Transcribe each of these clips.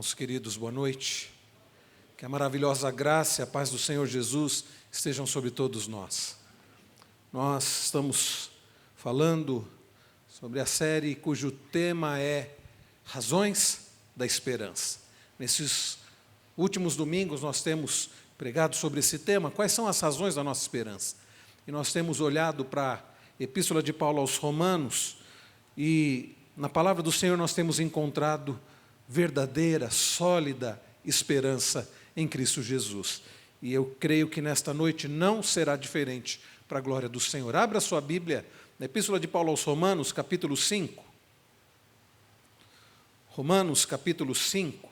Irmãos queridos, boa noite. Que a maravilhosa graça e a paz do Senhor Jesus estejam sobre todos nós. Nós estamos falando sobre a série cujo tema é Razões da Esperança. Nesses últimos domingos nós temos pregado sobre esse tema, quais são as razões da nossa esperança. E nós temos olhado para a Epístola de Paulo aos Romanos e na palavra do Senhor nós temos encontrado verdadeira, sólida esperança em Cristo Jesus. E eu creio que nesta noite não será diferente para a glória do Senhor. Abra sua Bíblia na Epístola de Paulo aos Romanos, capítulo 5. Romanos, capítulo 5.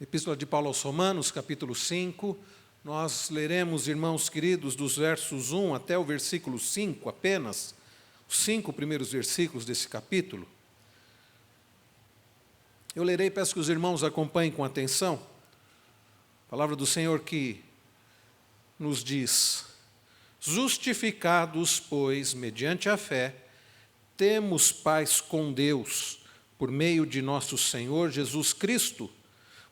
Epístola de Paulo aos Romanos, capítulo 5. Nós leremos, irmãos queridos, dos versos 1 até o versículo 5 apenas, os 5 primeiros versículos desse capítulo. Eu lerei, peço que os irmãos acompanhem com atenção. A palavra do Senhor que nos diz: justificados, pois, mediante a fé, temos paz com Deus, por meio de nosso Senhor Jesus Cristo,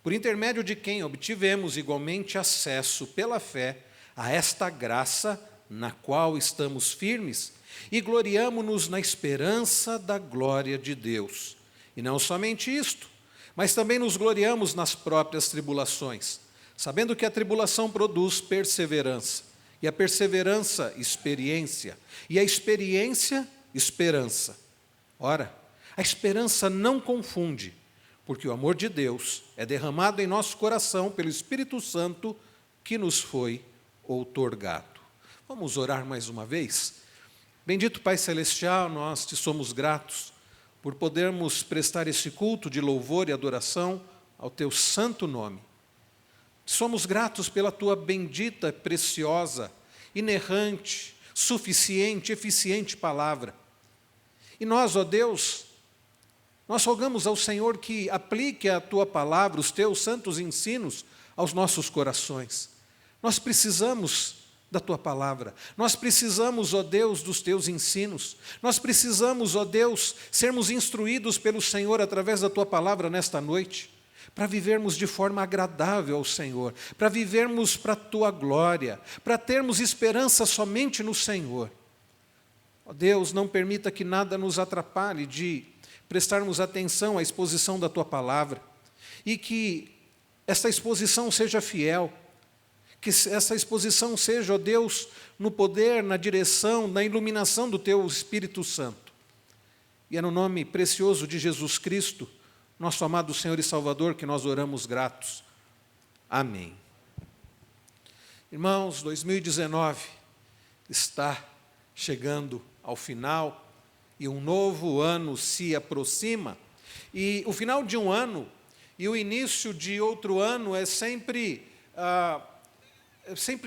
por intermédio de quem obtivemos igualmente acesso pela fé a esta graça na qual estamos firmes e gloriamo-nos na esperança da glória de Deus. E não somente isto, mas também nos gloriamos nas próprias tribulações, sabendo que a tribulação produz perseverança, e a perseverança, experiência, e a experiência, esperança. Ora, a esperança não confunde, porque o amor de Deus é derramado em nosso coração pelo Espírito Santo que nos foi outorgado. Vamos orar mais uma vez? Bendito Pai Celestial, nós te somos gratos por podermos prestar esse culto de louvor e adoração ao teu santo nome. Somos gratos pela tua bendita, preciosa, inerrante, suficiente, eficiente palavra. E nós, ó Deus, nós rogamos ao Senhor que aplique a tua palavra, os teus santos ensinos, aos nossos corações. Nós precisamos da tua palavra. Nós precisamos, ó Deus, dos teus ensinos. Nós precisamos, ó Deus, sermos instruídos pelo Senhor através da tua palavra nesta noite, para vivermos de forma agradável ao Senhor, para vivermos para a tua glória, para termos esperança somente no Senhor. Ó Deus, não permita que nada nos atrapalhe de prestarmos atenção à exposição da tua palavra e que esta exposição seja fiel, que essa exposição seja, ó Deus, no poder, na direção, na iluminação do teu Espírito Santo. E é no nome precioso de Jesus Cristo, nosso amado Senhor e Salvador, que nós oramos gratos. Amém. Irmãos, 2019 está chegando ao final e um novo ano se aproxima. E o final de um ano e o início de outro ano é sempre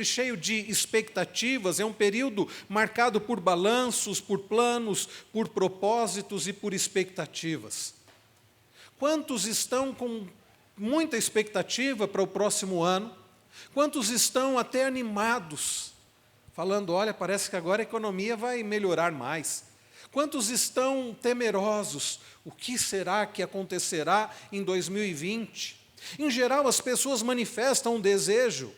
cheio de expectativas, é um período marcado por balanços, por planos, por propósitos e por expectativas. Quantos estão com muita expectativa para o próximo ano? Quantos estão até animados, falando, olha, parece que agora a economia vai melhorar mais. Quantos estão temerosos? O que será que acontecerá em 2020? Em geral, as pessoas manifestam um desejo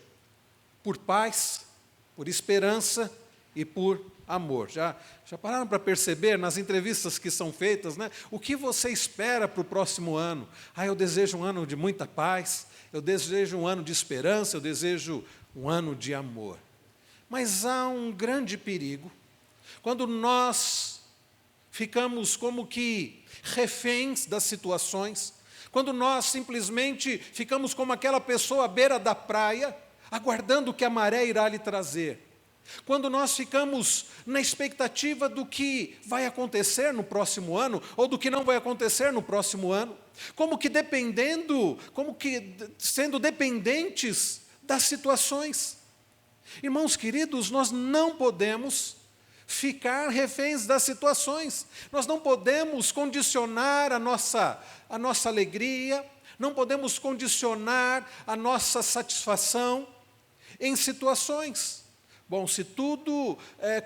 por paz, por esperança e por amor. Já pararam para perceber nas entrevistas que são feitas, né? O que você espera para o próximo ano? Eu desejo um ano de muita paz, eu desejo um ano de esperança, eu desejo um ano de amor. Mas há um grande perigo quando nós ficamos como que reféns das situações, quando nós simplesmente ficamos como aquela pessoa à beira da praia, aguardando o que a maré irá lhe trazer. Quando nós ficamos na expectativa do que vai acontecer no próximo ano, ou do que não vai acontecer no próximo ano, como que sendo dependentes das situações. Irmãos queridos, nós não podemos ficar reféns das situações. Nós não podemos condicionar a nossa alegria, não podemos condicionar a nossa satisfação em situações. Bom, se tudo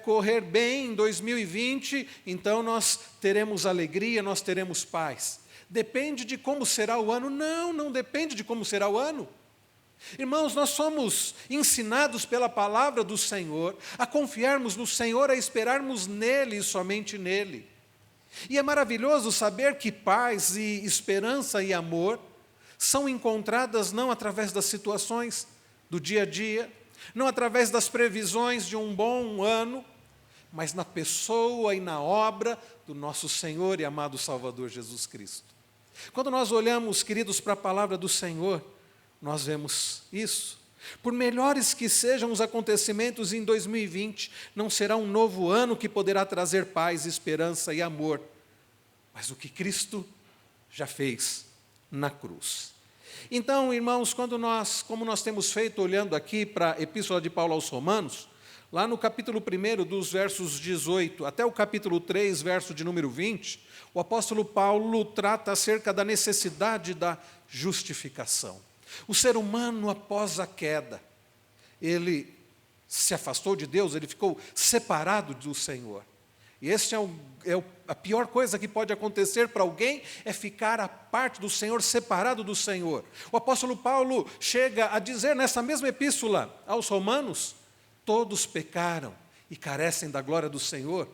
correr bem em 2020, então nós teremos alegria, nós teremos paz. Depende de como será o ano? Não, não depende de como será o ano. Irmãos, nós somos ensinados pela palavra do Senhor a confiarmos no Senhor, a esperarmos nele e somente nele. E é maravilhoso saber que paz e esperança e amor são encontradas não através das situações do dia a dia, não através das previsões de um bom ano, mas na pessoa e na obra do nosso Senhor e amado Salvador Jesus Cristo. Quando nós olhamos, queridos, para a palavra do Senhor, nós vemos isso. Por melhores que sejam os acontecimentos em 2020, não será um novo ano que poderá trazer paz, esperança e amor, mas o que Cristo já fez na cruz. Então, irmãos, como nós temos feito olhando aqui para a Epístola de Paulo aos Romanos, lá no capítulo 1, dos versos 18 até o capítulo 3, verso de número 20, o apóstolo Paulo trata acerca da necessidade da justificação. O ser humano, após a queda, ele se afastou de Deus, ele ficou separado do Senhor. E esse a pior coisa que pode acontecer para alguém, é ficar à parte do Senhor, separado do Senhor. O apóstolo Paulo chega a dizer nessa mesma epístola aos Romanos, todos pecaram e carecem da glória do Senhor.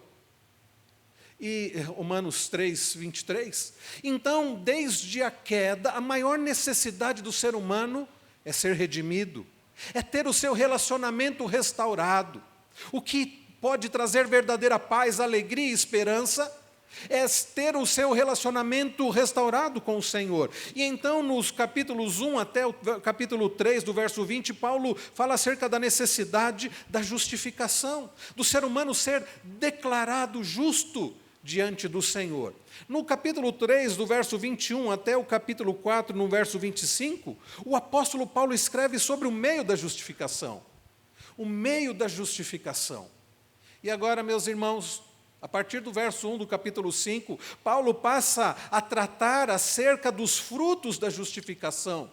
E Romanos 3, 23. Então, desde a queda, a maior necessidade do ser humano é ser redimido, é ter o seu relacionamento restaurado. O que pode trazer verdadeira paz, alegria e esperança é ter o seu relacionamento restaurado com o Senhor. E então, nos capítulos 1 até o capítulo 3, do verso 20, Paulo fala acerca da necessidade da justificação, do ser humano ser declarado justo diante do Senhor. No capítulo 3, do verso 21 até o capítulo 4, no verso 25, o apóstolo Paulo escreve sobre o meio da justificação. O meio da justificação. E agora, meus irmãos, a partir do verso 1 do capítulo 5, Paulo passa a tratar acerca dos frutos da justificação.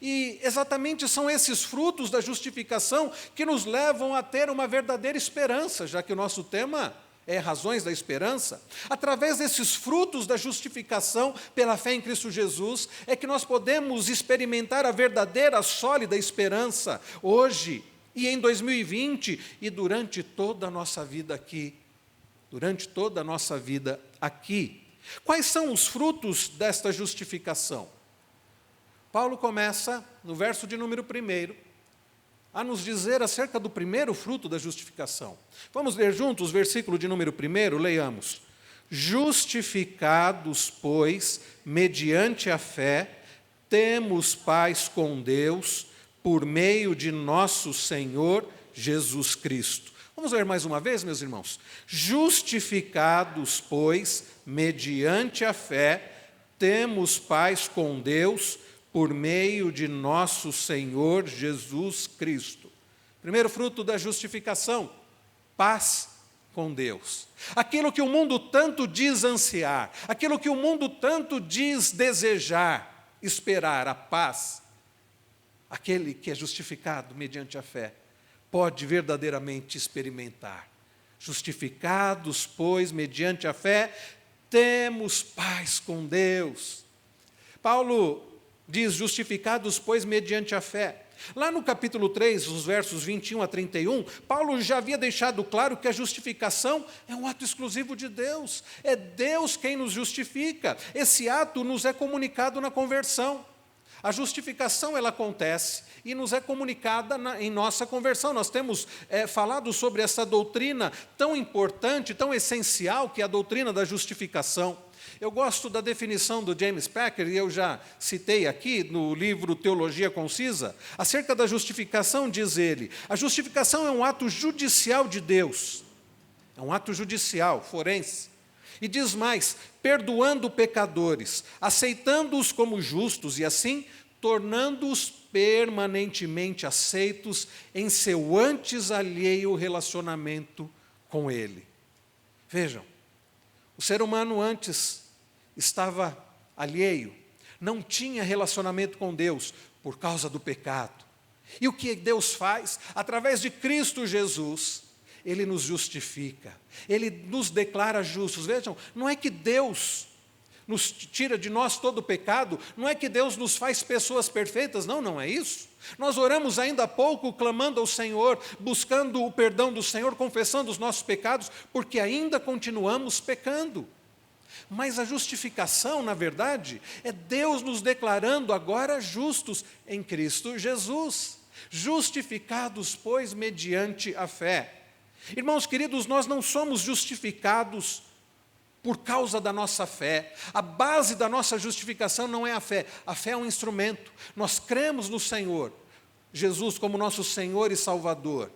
E exatamente são esses frutos da justificação que nos levam a ter uma verdadeira esperança, já que o nosso tema é razões da esperança. Através desses frutos da justificação pela fé em Cristo Jesus, é que nós podemos experimentar a verdadeira, sólida esperança hoje e em 2020 e durante toda a nossa vida aqui. Durante toda a nossa vida aqui. Quais são os frutos desta justificação? Paulo começa, no verso de número 1, a nos dizer acerca do primeiro fruto da justificação. Vamos ler juntos o versículo de número 1, leiamos. Justificados, pois, mediante a fé, temos paz com Deus, por meio de nosso Senhor Jesus Cristo. Vamos ler mais uma vez, meus irmãos. Justificados, pois, mediante a fé, temos paz com Deus, por meio de nosso Senhor Jesus Cristo. Primeiro fruto da justificação, paz com Deus. Aquilo que o mundo tanto diz ansiar, aquilo que o mundo tanto diz desejar, esperar, a paz, aquele que é justificado mediante a fé, pode verdadeiramente experimentar. Justificados, pois, mediante a fé, temos paz com Deus. Paulo diz, justificados, pois, mediante a fé. Lá no capítulo 3, os versos 21 a 31, Paulo já havia deixado claro que a justificação é um ato exclusivo de Deus. É Deus quem nos justifica. Esse ato nos é comunicado na conversão. A justificação, ela acontece e nos é comunicada em nossa conversão. Nós temos falado sobre essa doutrina tão importante, tão essencial, que é a doutrina da justificação. Eu gosto da definição do James Packer, e eu já citei aqui no livro Teologia Concisa, acerca da justificação, diz ele, a justificação é um ato judicial de Deus, é um ato judicial, forense, e diz mais, perdoando pecadores, aceitando-os como justos e assim, tornando-os permanentemente aceitos em seu antes alheio relacionamento com Ele. Vejam, o ser humano antes estava alheio, não tinha relacionamento com Deus por causa do pecado. E o que Deus faz? Através de Cristo Jesus, Ele nos justifica, Ele nos declara justos. Vejam, não é que Deus nos tira de nós todo o pecado, não é que Deus nos faz pessoas perfeitas, não é isso. Nós oramos ainda há pouco, clamando ao Senhor, buscando o perdão do Senhor, confessando os nossos pecados, porque ainda continuamos pecando. Mas a justificação, na verdade, é Deus nos declarando agora justos em Cristo Jesus. Justificados, pois, mediante a fé. Irmãos queridos, nós não somos justificados por causa da nossa fé. A base da nossa justificação não é a fé é um instrumento. Nós cremos no Senhor, Jesus como nosso Senhor e Salvador.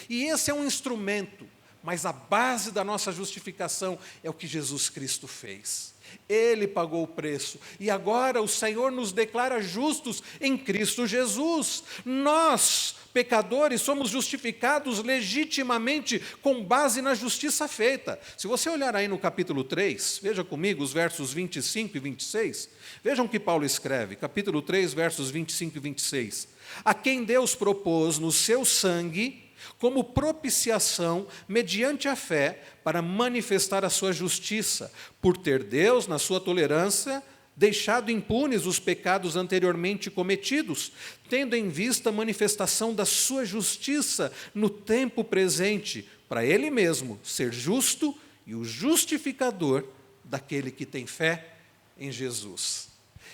E esse é um instrumento, mas a base da nossa justificação é o que Jesus Cristo fez. Ele pagou o preço, e agora o Senhor nos declara justos em Cristo Jesus. Nós, pecadores, somos justificados legitimamente com base na justiça feita. Se você olhar aí no capítulo 3, veja comigo os versos 25 e 26, vejam o que Paulo escreve, capítulo 3, versos 25 e 26. A quem Deus propôs no seu sangue, como propiciação, mediante a fé, para manifestar a sua justiça, por ter Deus, na sua tolerância, deixado impunes os pecados anteriormente cometidos, tendo em vista a manifestação da sua justiça no tempo presente, para Ele mesmo ser justo e o justificador daquele que tem fé em Jesus.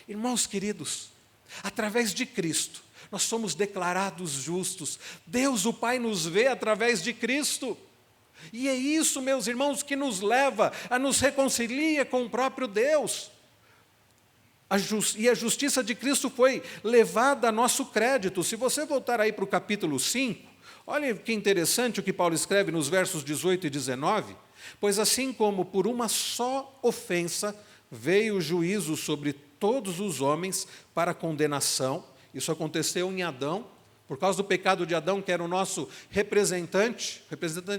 Irmãos queridos, através de Cristo, nós somos declarados justos. Deus, o Pai, nos vê através de Cristo. E é isso, meus irmãos, que nos leva a nos reconciliar com o próprio Deus. E a justiça de Cristo foi levada a nosso crédito. Se você voltar aí para o capítulo 5, olha que interessante o que Paulo escreve nos versos 18 e 19. Pois assim como por uma só ofensa veio o juízo sobre todos os homens para condenação. Isso aconteceu em Adão, por causa do pecado de Adão, que era o nosso representante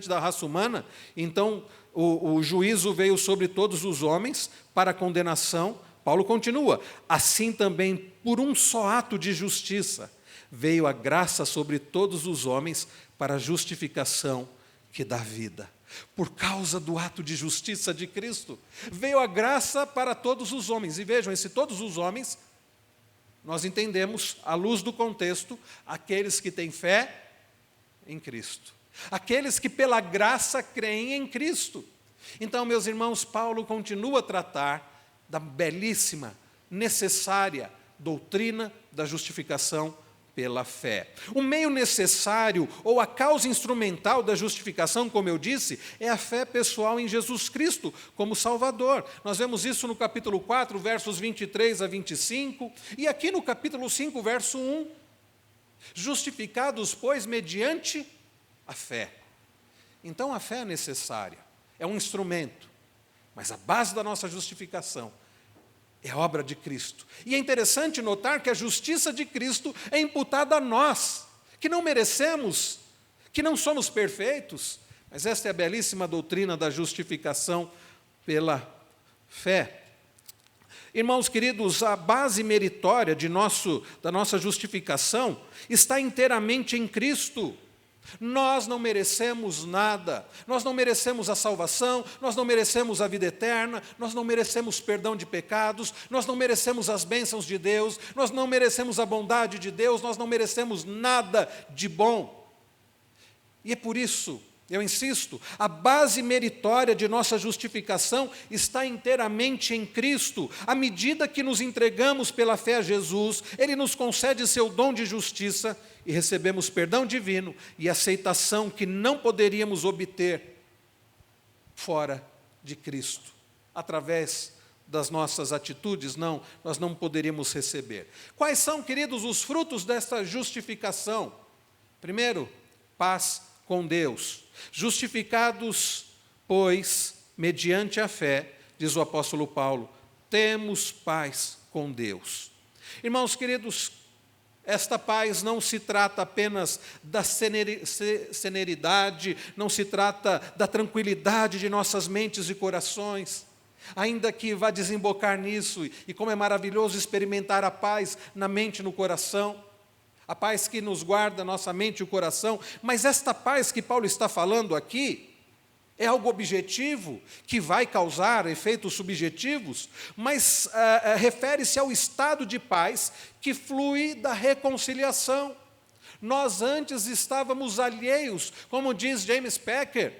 da raça humana. Então, o juízo veio sobre todos os homens para condenação. Paulo continua, assim também, por um só ato de justiça, veio a graça sobre todos os homens para a justificação que dá vida. Por causa do ato de justiça de Cristo, veio a graça para todos os homens. E vejam, esse todos os homens, nós entendemos, à luz do contexto, aqueles que têm fé em Cristo. Aqueles que pela graça creem em Cristo. Então, meus irmãos, Paulo continua a tratar da belíssima, necessária doutrina da justificação pela fé. O meio necessário, ou a causa instrumental da justificação, como eu disse, é a fé pessoal em Jesus Cristo como Salvador. Nós vemos isso no capítulo 4, versos 23 a 25, e aqui no capítulo 5, verso 1. Justificados, pois, mediante a fé. Então, a fé é necessária, é um instrumento, mas a base da nossa justificação é a obra de Cristo. E é interessante notar que a justiça de Cristo é imputada a nós, que não merecemos, que não somos perfeitos, mas esta é a belíssima doutrina da justificação pela fé. Irmãos queridos, a base meritória da nossa justificação está inteiramente em Cristo. Nós não merecemos nada, nós não merecemos a salvação, nós não merecemos a vida eterna, nós não merecemos perdão de pecados, nós não merecemos as bênçãos de Deus, nós não merecemos a bondade de Deus, nós não merecemos nada de bom. E é por isso, eu insisto, a base meritória de nossa justificação está inteiramente em Cristo. À medida que nos entregamos pela fé a Jesus, Ele nos concede seu dom de justiça e recebemos perdão divino e aceitação que não poderíamos obter fora de Cristo. Através das nossas atitudes, nós não poderíamos receber. Quais são, queridos, os frutos desta justificação? Primeiro, paz com Deus. Justificados, pois, mediante a fé, diz o apóstolo Paulo, temos paz com Deus. Irmãos queridos, esta paz não se trata apenas da serenidade, não se trata da tranquilidade de nossas mentes e corações, ainda que vá desembocar nisso, e como é maravilhoso experimentar a paz na mente e no coração. a paz que nos guarda nossa mente e o coração, mas esta paz que Paulo está falando aqui é algo objetivo, que vai causar efeitos subjetivos, mas refere-se ao estado de paz que flui da reconciliação. Nós antes estávamos alheios, como diz James Packer,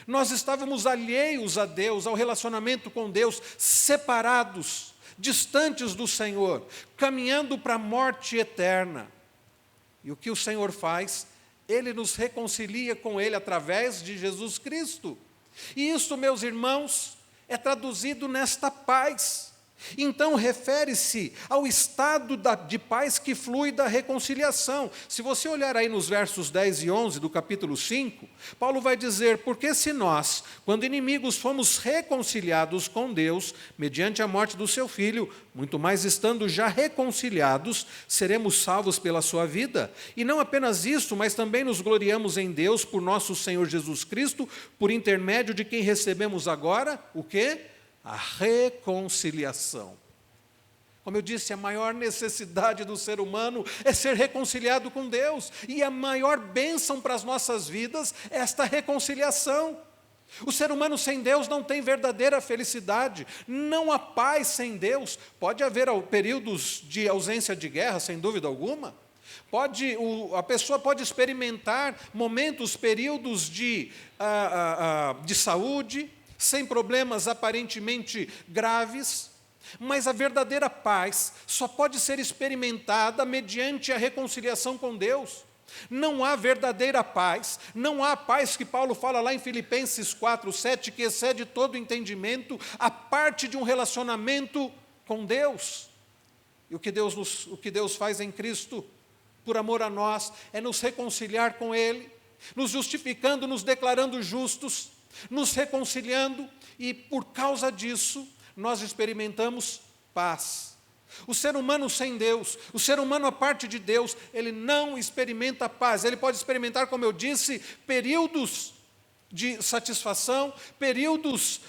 nós estávamos alheios a Deus, ao relacionamento com Deus, separados, distantes do Senhor, caminhando para a morte eterna. E o que o Senhor faz? Ele nos reconcilia com Ele através de Jesus Cristo. E isso, meus irmãos, é traduzido nesta paz. Então, refere-se ao estado de paz que flui da reconciliação. Se você olhar aí nos versos 10 e 11 do capítulo 5, Paulo vai dizer: porque se nós, quando inimigos, fomos reconciliados com Deus, mediante a morte do seu Filho, muito mais estando já reconciliados, seremos salvos pela sua vida. E não apenas isso, mas também nos gloriamos em Deus por nosso Senhor Jesus Cristo, por intermédio de quem recebemos agora, o quê? A reconciliação. Como eu disse, a maior necessidade do ser humano é ser reconciliado com Deus. E a maior bênção para as nossas vidas é esta reconciliação. O ser humano sem Deus não tem verdadeira felicidade, não há paz sem Deus. Pode haver períodos de ausência de guerra, sem dúvida alguma. A pessoa pode experimentar momentos, períodos de saúde, sem problemas aparentemente graves, mas a verdadeira paz só pode ser experimentada mediante a reconciliação com Deus. Não há verdadeira paz, não há paz que Paulo fala lá em Filipenses 4:7, que excede todo entendimento, a parte de um relacionamento com Deus. E o que Deus faz em Cristo, por amor a nós, é nos reconciliar com Ele, nos justificando, nos declarando justos, nos reconciliando, e por causa disso nós experimentamos paz. O ser humano sem Deus, o ser humano à parte de Deus, ele não experimenta paz. Ele pode experimentar, como eu disse, períodos de satisfação, períodos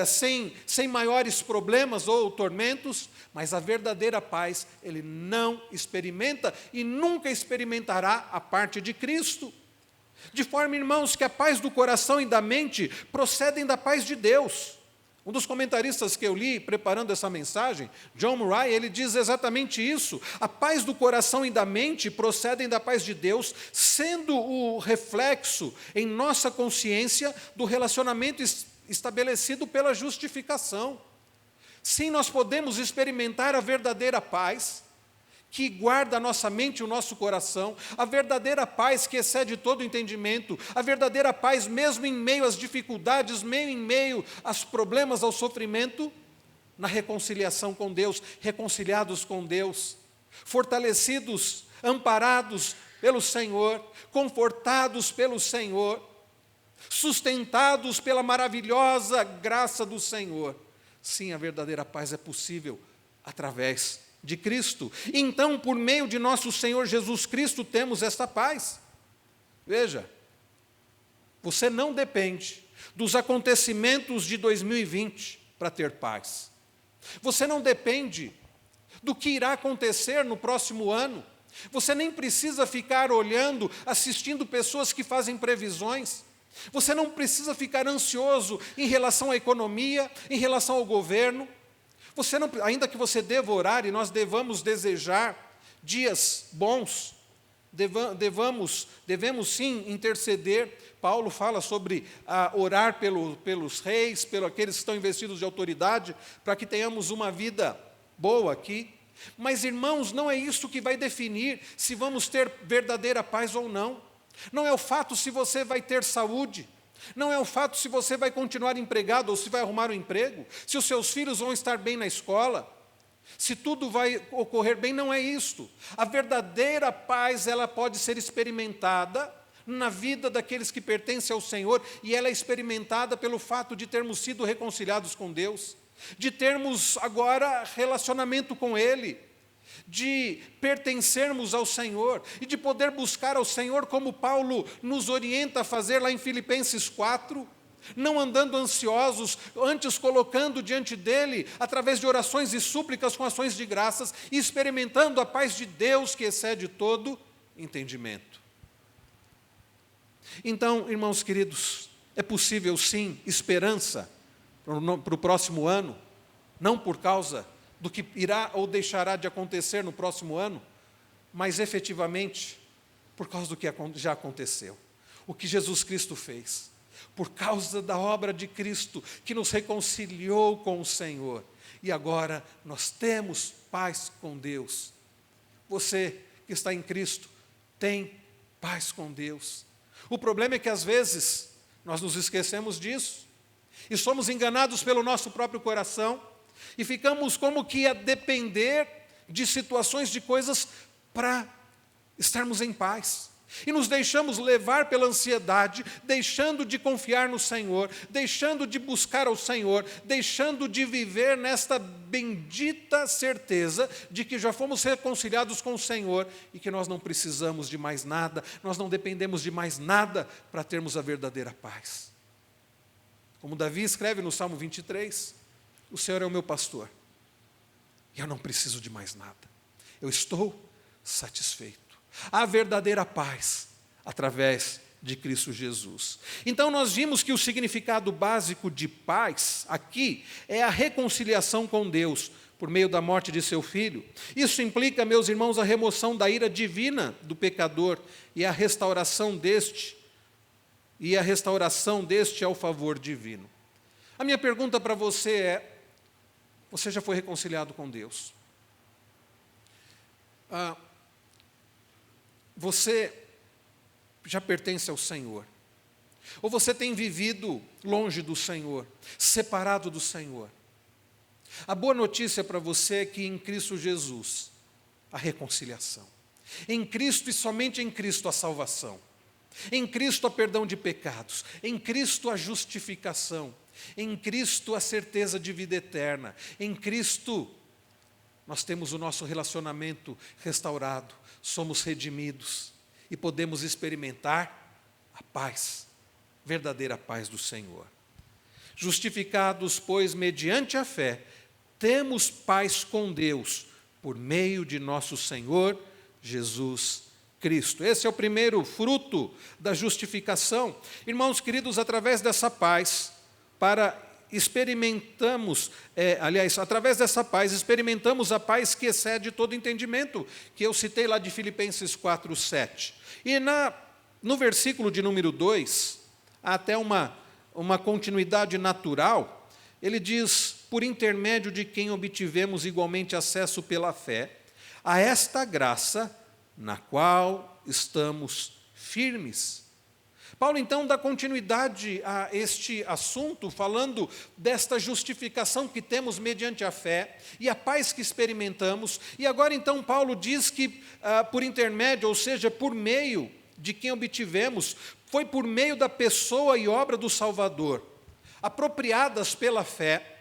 sem maiores problemas ou tormentos, mas a verdadeira paz ele não experimenta e nunca experimentará a parte de Cristo. De forma, irmãos, que a paz do coração e da mente procedem da paz de Deus. Um dos comentaristas que eu li, preparando essa mensagem, John Murray, ele diz exatamente isso. A paz do coração e da mente procedem da paz de Deus, sendo o reflexo em nossa consciência do relacionamento estabelecido pela justificação. Sim, nós podemos experimentar a verdadeira paz, que guarda a nossa mente e o nosso coração, a verdadeira paz que excede todo entendimento, a verdadeira paz mesmo em meio às dificuldades, em meio aos problemas, ao sofrimento, na reconciliação com Deus, reconciliados com Deus, fortalecidos, amparados pelo Senhor, confortados pelo Senhor, sustentados pela maravilhosa graça do Senhor. Sim, a verdadeira paz é possível através de Cristo. Então, por meio de nosso Senhor Jesus Cristo, temos esta paz. Veja, você não depende dos acontecimentos de 2020 para ter paz. Você não depende do que irá acontecer no próximo ano. Você nem precisa ficar olhando, assistindo pessoas que fazem previsões. Você não precisa ficar ansioso em relação à economia, em relação ao governo. Você não, ainda que você deva orar, e nós devamos desejar dias bons, devemos sim interceder. Paulo fala sobre orar pelos reis, pelos aqueles que estão investidos de autoridade, para que tenhamos uma vida boa aqui. Mas, irmãos, não é isso que vai definir se vamos ter verdadeira paz ou não. Não é o fato se você vai ter saúde. Não é o fato se você vai continuar empregado ou se vai arrumar um emprego, se os seus filhos vão estar bem na escola, se tudo vai ocorrer bem, não é isto. A verdadeira paz, ela pode ser experimentada na vida daqueles que pertencem ao Senhor, e ela é experimentada pelo fato de termos sido reconciliados com Deus, de termos agora relacionamento com Ele, de pertencermos ao Senhor e de poder buscar ao Senhor, como Paulo nos orienta a fazer lá em Filipenses 4, não andando ansiosos, antes colocando diante dEle, através de orações e súplicas com ações de graças, e experimentando a paz de Deus que excede todo entendimento. Então, irmãos queridos, é possível sim esperança para o próximo ano, não por causa do que irá ou deixará de acontecer no próximo ano, mas efetivamente por causa do que já aconteceu. O que Jesus Cristo fez, por causa da obra de Cristo, que nos reconciliou com o Senhor. E agora nós temos paz com Deus. Você que está em Cristo tem paz com Deus. O problema é que às vezes nós nos esquecemos disso e somos enganados pelo nosso próprio coração e ficamos como que a depender de situações, de coisas para estarmos em paz. E nos deixamos levar pela ansiedade, deixando de confiar no Senhor, deixando de buscar ao Senhor, deixando de viver nesta bendita certeza de que já fomos reconciliados com o Senhor e que nós não precisamos de mais nada, nós não dependemos de mais nada para termos a verdadeira paz. Como Davi escreve no Salmo 23, o Senhor é o meu pastor e eu não preciso de mais nada, eu estou satisfeito. A verdadeira paz através de Cristo Jesus. Então nós vimos que o significado básico de paz aqui é a reconciliação com Deus por meio da morte de seu Filho. Isso implica, meus irmãos, a remoção da ira divina do pecador e a restauração deste ao favor divino. A minha pergunta para você é: você já foi reconciliado com Deus? Você já pertence ao Senhor? Ou você tem vivido longe do Senhor, separado do Senhor? A boa notícia para você é que em Cristo Jesus, a reconciliação. Em Cristo e somente em Cristo a salvação. Em Cristo a perdão de pecados. Em Cristo a justificação. Em Cristo a certeza de vida eterna. Em Cristo nós temos o nosso relacionamento restaurado. Somos redimidos e podemos experimentar a paz, verdadeira paz do Senhor. Justificados, pois, mediante a fé, temos paz com Deus, por meio de nosso Senhor Jesus Cristo. Esse é o primeiro fruto da justificação. Irmãos queridos, através dessa paz, através dessa paz, experimentamos a paz que excede todo entendimento, que eu citei lá de Filipenses 4:7. E no versículo de número 2, há até uma continuidade natural. Ele diz: por intermédio de quem obtivemos igualmente acesso pela fé, a esta graça na qual estamos firmes. Paulo, então, dá continuidade a este assunto, falando desta justificação que temos mediante a fé e a paz que experimentamos. E agora, então, Paulo diz que, por intermédio, ou seja, por meio de quem obtivemos, foi por meio da pessoa e obra do Salvador, apropriadas pela fé,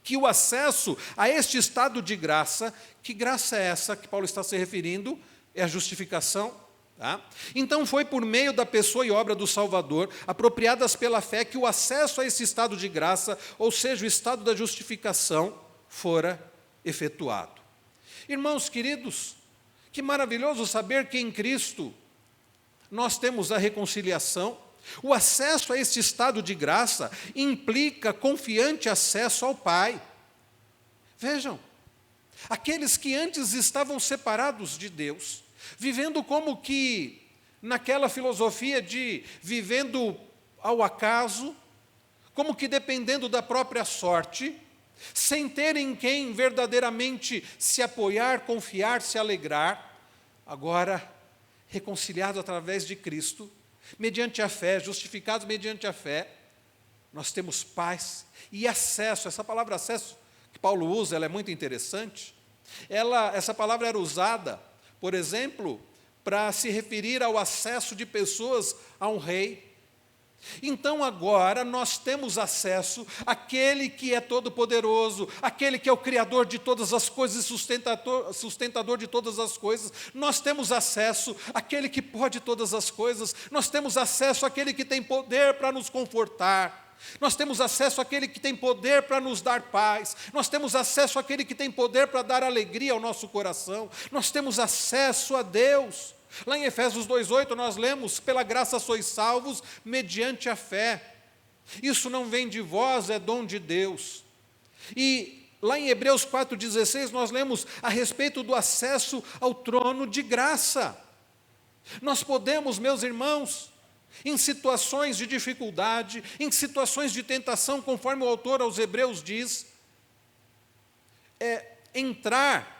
que o acesso a este estado de graça, que graça é essa que Paulo está se referindo? É a justificação. Tá? Então foi por meio da pessoa e obra do Salvador, apropriadas pela fé, que o acesso a esse estado de graça, ou seja, o estado da justificação, fora efetuado. Irmãos queridos, que maravilhoso saber que em Cristo nós temos a reconciliação. O acesso a esse estado de graça implica confiante acesso ao Pai. Vejam, aqueles que antes estavam separados de Deus, vivendo como que naquela filosofia de vivendo ao acaso, como que dependendo da própria sorte, sem ter em quem verdadeiramente se apoiar, confiar, se alegrar, agora reconciliados através de Cristo, mediante a fé, justificados mediante a fé, nós temos paz e acesso. Essa palavra acesso que Paulo usa, ela é muito interessante. Essa palavra era usada, por exemplo, para se referir ao acesso de pessoas a um rei. Então agora nós temos acesso àquele que é todo-poderoso, aquele que é o Criador de todas as coisas e sustentador de todas as coisas. Nós temos acesso àquele que pode todas as coisas. Nós temos acesso àquele que tem poder para nos confortar. Nós temos acesso àquele que tem poder para nos dar paz. Nós temos acesso àquele que tem poder para dar alegria ao nosso coração. Nós temos acesso a Deus. Lá em Efésios 2,8 nós lemos, pela graça sois salvos, mediante a fé. Isso não vem de vós, é dom de Deus. E lá em Hebreus 4,16 nós lemos a respeito do acesso ao trono de graça. Nós podemos, meus irmãos, em situações de dificuldade, em situações de tentação, conforme o autor aos Hebreus diz, entrar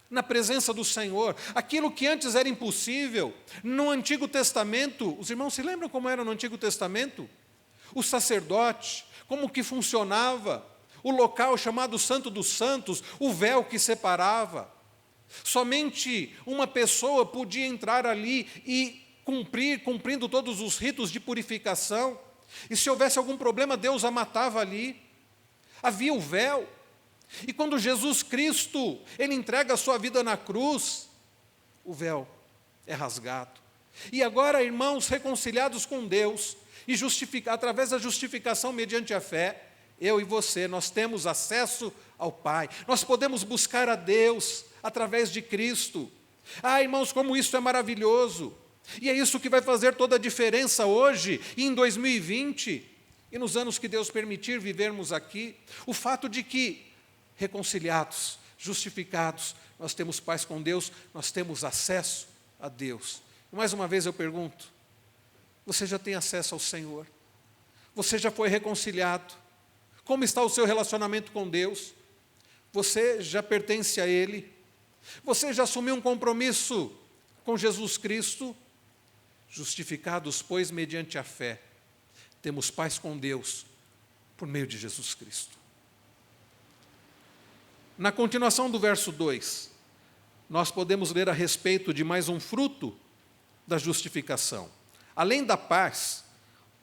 na presença do Senhor. Aquilo que antes era impossível, no Antigo Testamento, os irmãos se lembram como era no Antigo Testamento? O sacerdote, como que funcionava, o local chamado Santo dos Santos, o véu que separava. Somente uma pessoa podia entrar ali e cumprindo todos os ritos de purificação. E se houvesse algum problema, Deus a matava ali. Havia o véu. E quando Jesus Cristo, Ele entrega a sua vida na cruz, o véu é rasgado. E agora, irmãos, reconciliados com Deus, e através da justificação mediante a fé, eu e você, nós temos acesso ao Pai. Nós podemos buscar a Deus através de Cristo. Irmãos, como isso é maravilhoso. E é isso que vai fazer toda a diferença hoje, e em 2020, e nos anos que Deus permitir vivermos aqui. O fato de que, reconciliados, justificados, nós temos paz com Deus, nós temos acesso a Deus. Mais uma vez eu pergunto, você já tem acesso ao Senhor? Você já foi reconciliado? Como está o seu relacionamento com Deus? Você já pertence a Ele? Você já assumiu um compromisso com Jesus Cristo? Justificados, pois, mediante a fé, temos paz com Deus por meio de Jesus Cristo. Na continuação do verso 2, nós podemos ler a respeito de mais um fruto da justificação. Além da paz,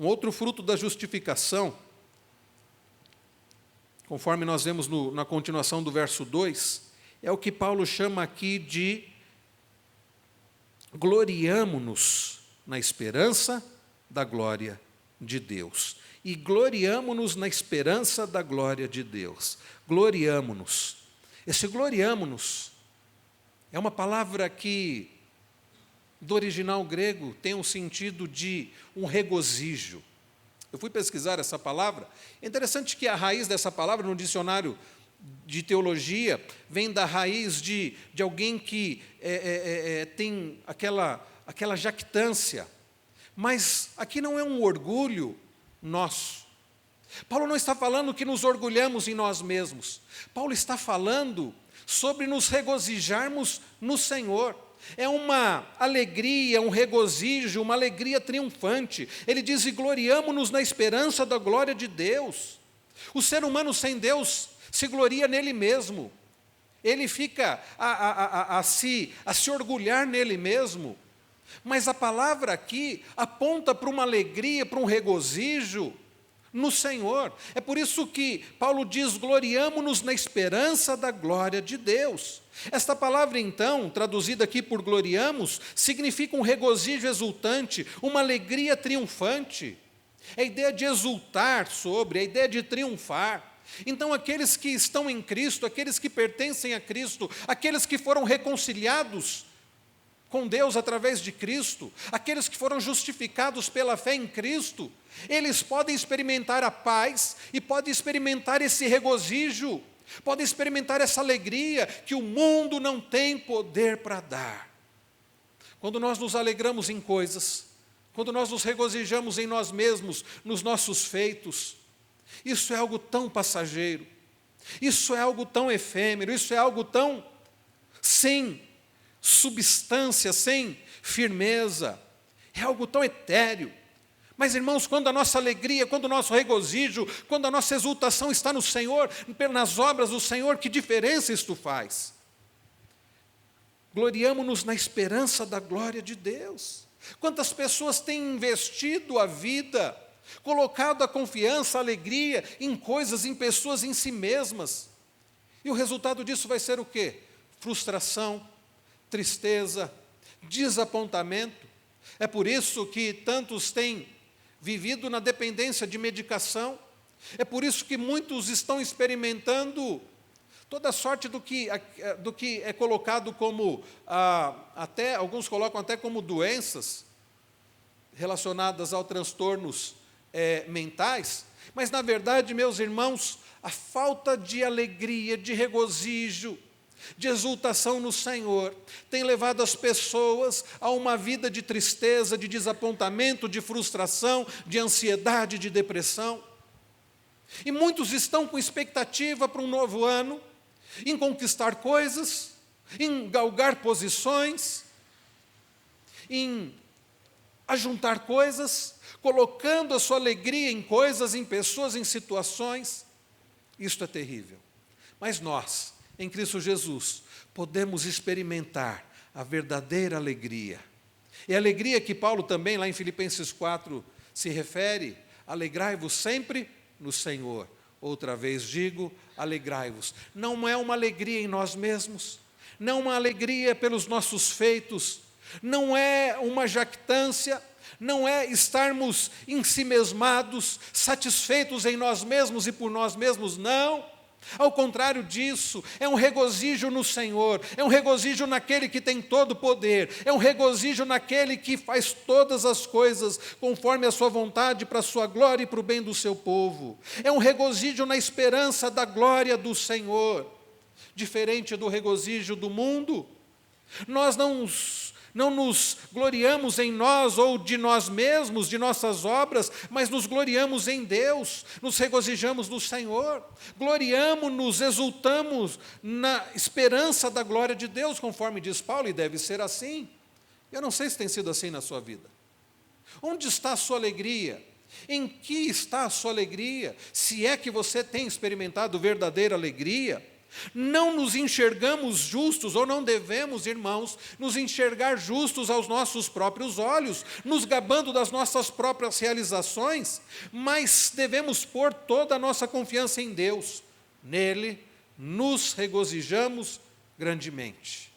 um outro fruto da justificação, conforme nós vemos na continuação do verso 2, é o que Paulo chama aqui de gloriamo-nos na esperança da glória de Deus. E gloriamo-nos na esperança da glória de Deus. Gloriamo-nos. Esse gloriamo-nos é uma palavra que, do original grego, tem um sentido de um regozijo. Eu fui pesquisar essa palavra. É interessante que a raiz dessa palavra, no dicionário de teologia, vem da raiz de alguém que tem aquela jactância. Mas aqui não é um orgulho nosso. Paulo não está falando que nos orgulhamos em nós mesmos. Paulo está falando sobre nos regozijarmos no Senhor. É uma alegria, um regozijo, uma alegria triunfante. Ele diz, e gloriamo-nos na esperança da glória de Deus. O ser humano sem Deus se gloria nele mesmo. Ele fica a se orgulhar nele mesmo. Mas a palavra aqui aponta para uma alegria, para um regozijo no Senhor. É por isso que Paulo diz, gloriamo-nos na esperança da glória de Deus. Esta palavra, então, traduzida aqui por gloriamos, significa um regozijo exultante, uma alegria triunfante. É a ideia de exultar sobre, é a ideia de triunfar. Então, aqueles que estão em Cristo, aqueles que pertencem a Cristo, aqueles que foram reconciliados com Deus através de Cristo, aqueles que foram justificados pela fé em Cristo, eles podem experimentar a paz e podem experimentar esse regozijo, podem experimentar essa alegria que o mundo não tem poder para dar. Quando nós nos alegramos em coisas, quando nós nos regozijamos em nós mesmos, nos nossos feitos, isso é algo tão passageiro, isso é algo tão efêmero, isso é algo tão sem substância, sem firmeza, é algo tão etéreo. Mas, irmãos, quando a nossa alegria, quando o nosso regozijo, quando a nossa exultação está no Senhor, nas obras do Senhor, que diferença isto faz? Gloriamo-nos na esperança da glória de Deus. Quantas pessoas têm investido a vida, colocado a confiança, a alegria em coisas, em pessoas, em si mesmas. E o resultado disso vai ser o quê? Frustração, tristeza, desapontamento. É por isso que tantos têm vivido na dependência de medicação. É por isso que muitos estão experimentando toda sorte do que é colocado como, até alguns colocam até como doenças relacionadas a transtornos mentais, mas na verdade, meus irmãos, a falta de alegria, de regozijo, de exultação no Senhor, tem levado as pessoas a uma vida de tristeza, de desapontamento, de frustração, de ansiedade, de depressão. E muitos estão com expectativa para um novo ano, em conquistar coisas, em galgar posições, em ajuntar coisas, colocando a sua alegria em coisas, em pessoas, em situações. Isto é terrível. Mas nós, em Cristo Jesus, podemos experimentar a verdadeira alegria. E a alegria que Paulo também, lá em Filipenses 4, se refere: alegrai-vos sempre no Senhor. Outra vez digo, alegrai-vos. Não é uma alegria em nós mesmos, não uma alegria pelos nossos feitos, não é uma jactância, não é estarmos ensimesmados, satisfeitos em nós mesmos e por nós mesmos, não. Ao contrário disso, é um regozijo no Senhor, é um regozijo naquele que tem todo o poder, é um regozijo naquele que faz todas as coisas conforme a sua vontade, para a sua glória e para o bem do seu povo. É um regozijo na esperança da glória do Senhor, diferente do regozijo do mundo. Nós não nos gloriamos em nós ou de nós mesmos, de nossas obras, mas nos gloriamos em Deus, nos regozijamos no Senhor, gloriamo-nos, exultamos na esperança da glória de Deus, conforme diz Paulo, e deve ser assim. Eu não sei se tem sido assim na sua vida. Onde está a sua alegria? Em que está a sua alegria? Se é que você tem experimentado verdadeira alegria. Não nos enxergamos justos, ou não devemos, irmãos, nos enxergar justos aos nossos próprios olhos, nos gabando das nossas próprias realizações, mas devemos pôr toda a nossa confiança em Deus. Nele nos regozijamos grandemente.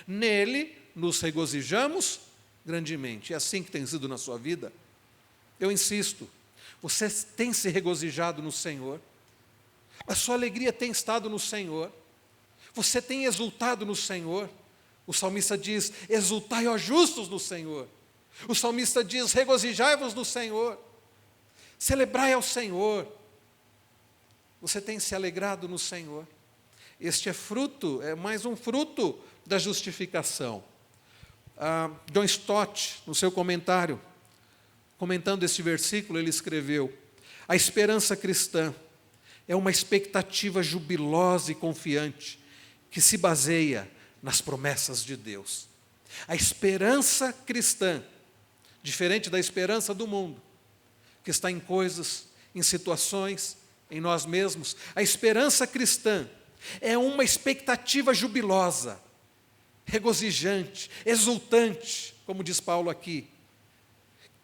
Nele nos regozijamos grandemente. É assim que tem sido na sua vida? Eu insisto, você tem se regozijado no Senhor? A sua alegria tem estado no Senhor? Você tem exultado no Senhor? O salmista diz: exultai, ó justos, no Senhor. O salmista diz: regozijai-vos no Senhor. Celebrai ao Senhor. Você tem se alegrado no Senhor? Este é mais um fruto da justificação. John Stott, no seu comentário, comentando este versículo, ele escreveu: a esperança cristã é uma expectativa jubilosa e confiante que se baseia nas promessas de Deus. A esperança cristã, diferente da esperança do mundo, que está em coisas, em situações, em nós mesmos, a esperança cristã é uma expectativa jubilosa, regozijante, exultante, como diz Paulo aqui,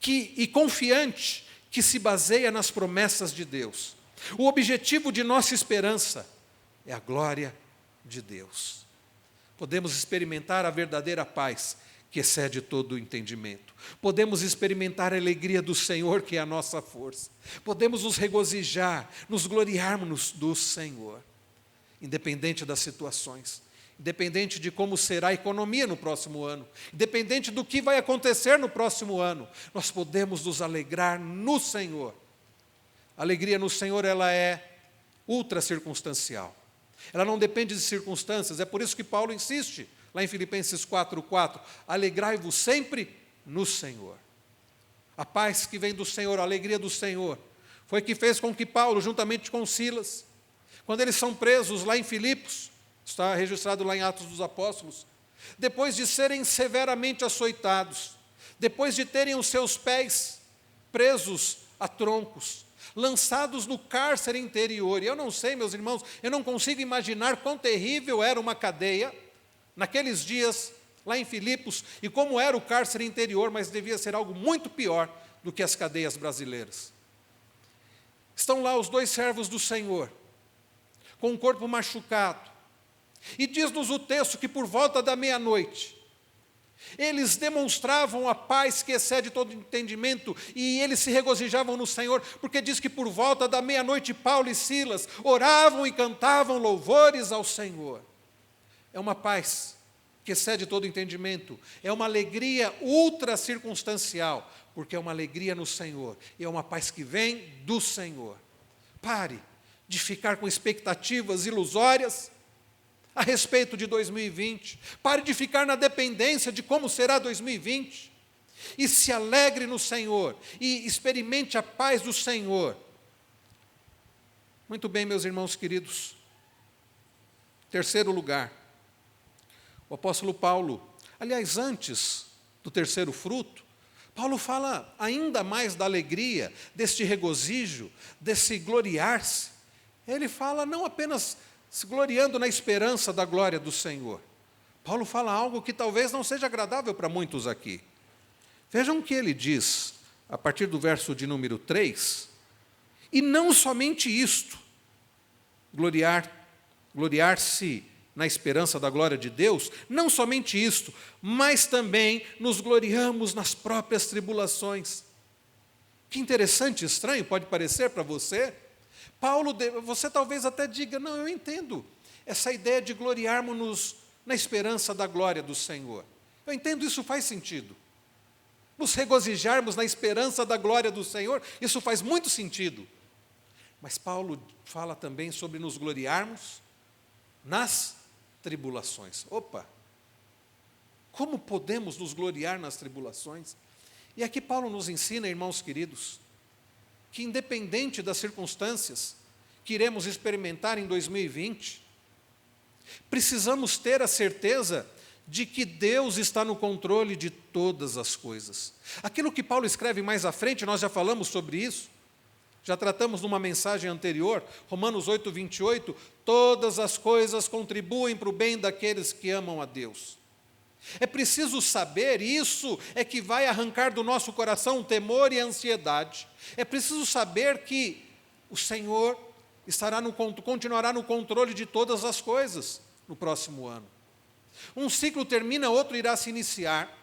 e confiante, que se baseia nas promessas de Deus. O objetivo de nossa esperança é a glória de Deus. Podemos experimentar a verdadeira paz que excede todo o entendimento. Podemos experimentar a alegria do Senhor, que é a nossa força. Podemos nos regozijar, nos gloriarmos do Senhor, independente das situações, independente de como será a economia no próximo ano, independente do que vai acontecer no próximo ano, nós podemos nos alegrar no Senhor. A alegria no Senhor, ela é ultra circunstancial. Ela não depende de circunstâncias, é por isso que Paulo insiste, lá em Filipenses 4:4, alegrai-vos sempre no Senhor. A paz que vem do Senhor, a alegria do Senhor, foi que fez com que Paulo, juntamente com Silas, quando eles são presos lá em Filipos, está registrado lá em Atos dos Apóstolos, depois de serem severamente açoitados, depois de terem os seus pés presos a troncos, lançados no cárcere interior. E eu não sei, meus irmãos, eu não consigo imaginar quão terrível era uma cadeia naqueles dias lá em Filipos e como era o cárcere interior, mas devia ser algo muito pior do que as cadeias brasileiras. Estão lá os dois servos do Senhor, com o corpo machucado, e diz-nos o texto que por volta da meia-noite, Eles demonstravam a paz que excede todo entendimento e eles se regozijavam no Senhor, porque diz que por volta da meia-noite Paulo e Silas oravam e cantavam louvores ao Senhor. É uma paz que excede todo entendimento, é uma alegria ultra circunstancial, porque é uma alegria no Senhor, e é uma paz que vem do Senhor. Pare de ficar com expectativas ilusórias a respeito de 2020. Pare de ficar na dependência de como será 2020. E se alegre no Senhor. E experimente a paz do Senhor. Muito bem, meus irmãos queridos. Terceiro lugar. O apóstolo Paulo, aliás, antes do terceiro fruto, Paulo fala ainda mais da alegria, deste regozijo, desse gloriar-se. Ele fala não apenas se gloriando na esperança da glória do Senhor. Paulo fala algo que talvez não seja agradável para muitos aqui. Vejam o que ele diz, a partir do verso de número 3. E não somente isto, gloriar-se na esperança da glória de Deus, não somente isto, mas também nos gloriamos nas próprias tribulações. Que interessante, estranho, pode parecer para você? Paulo, você talvez até diga, não, eu entendo essa ideia de gloriarmos-nos na esperança da glória do Senhor. Eu entendo, isso faz sentido. Nos regozijarmos na esperança da glória do Senhor, isso faz muito sentido. Mas Paulo fala também sobre nos gloriarmos nas tribulações. Opa! Como podemos nos gloriar nas tribulações? E aqui Paulo nos ensina, irmãos queridos, que independente das circunstâncias que iremos experimentar em 2020, precisamos ter a certeza de que Deus está no controle de todas as coisas. Aquilo que Paulo escreve mais à frente, nós já falamos sobre isso, já tratamos numa mensagem anterior, Romanos 8, 28, todas as coisas contribuem para o bem daqueles que amam a Deus. É preciso saber, isso é que vai arrancar do nosso coração o temor e a ansiedade. É preciso saber que o Senhor continuará no controle de todas as coisas no próximo ano. Um ciclo termina, outro irá se iniciar,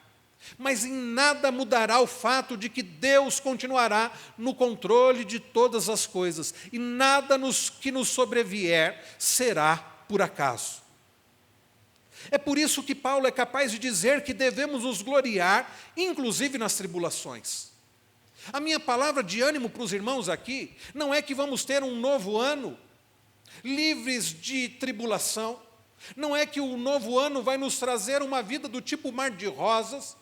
mas em nada mudará o fato de que Deus continuará no controle de todas as coisas, e nada que nos sobrevier será por acaso. É por isso que Paulo é capaz de dizer que devemos nos gloriar, inclusive nas tribulações. A minha palavra de ânimo para os irmãos aqui, não é que vamos ter um novo ano livres de tribulação, não é que o novo ano vai nos trazer uma vida do tipo mar de rosas,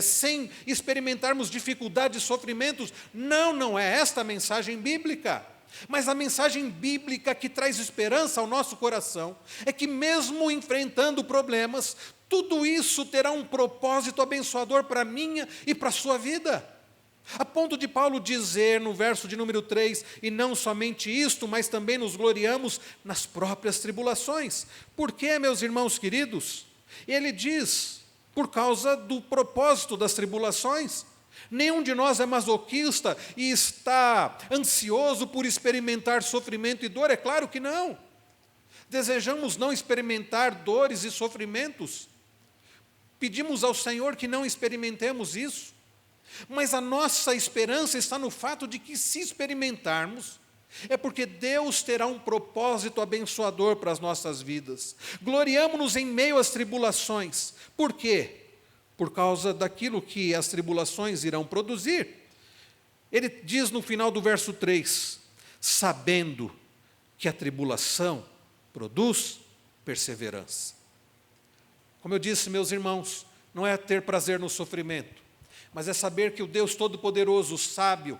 sem experimentarmos dificuldades e sofrimentos. Não é esta a mensagem bíblica. Mas a mensagem bíblica que traz esperança ao nosso coração é que mesmo enfrentando problemas, tudo isso terá um propósito abençoador para a minha e para a sua vida. A ponto de Paulo dizer no verso de número 3, e não somente isto, mas também nos gloriamos nas próprias tribulações. Por quê, meus irmãos queridos? Ele diz, por causa do propósito das tribulações. Nenhum de nós é masoquista e está ansioso por experimentar sofrimento e dor, é claro que não. Desejamos não experimentar dores e sofrimentos. Pedimos ao Senhor que não experimentemos isso. Mas a nossa esperança está no fato de que, se experimentarmos, é porque Deus terá um propósito abençoador para as nossas vidas. Gloriamo-nos em meio às tribulações. Por quê? Por causa daquilo que as tribulações irão produzir. Ele diz no final do verso 3, sabendo que a tribulação produz perseverança. Como eu disse, meus irmãos, não é ter prazer no sofrimento, mas é saber que o Deus Todo-Poderoso, sábio,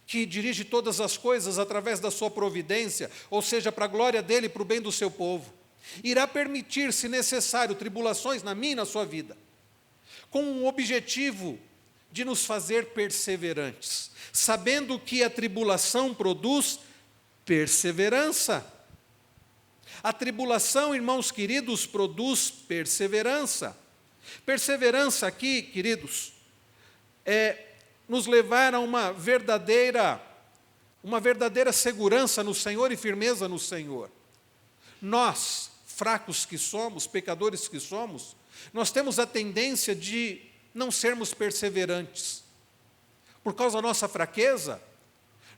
que dirige todas as coisas através da sua providência, ou seja, para a glória dele e para o bem do seu povo, irá permitir, se necessário, tribulações na minha e na sua vida, com o objetivo de nos fazer perseverantes, sabendo que a tribulação produz perseverança. A tribulação, irmãos queridos, produz perseverança. Perseverança aqui, queridos, é nos levar a uma verdadeira segurança no Senhor e firmeza no Senhor. Nós, fracos que somos, pecadores que somos, nós temos a tendência de não sermos perseverantes. Por causa da nossa fraqueza,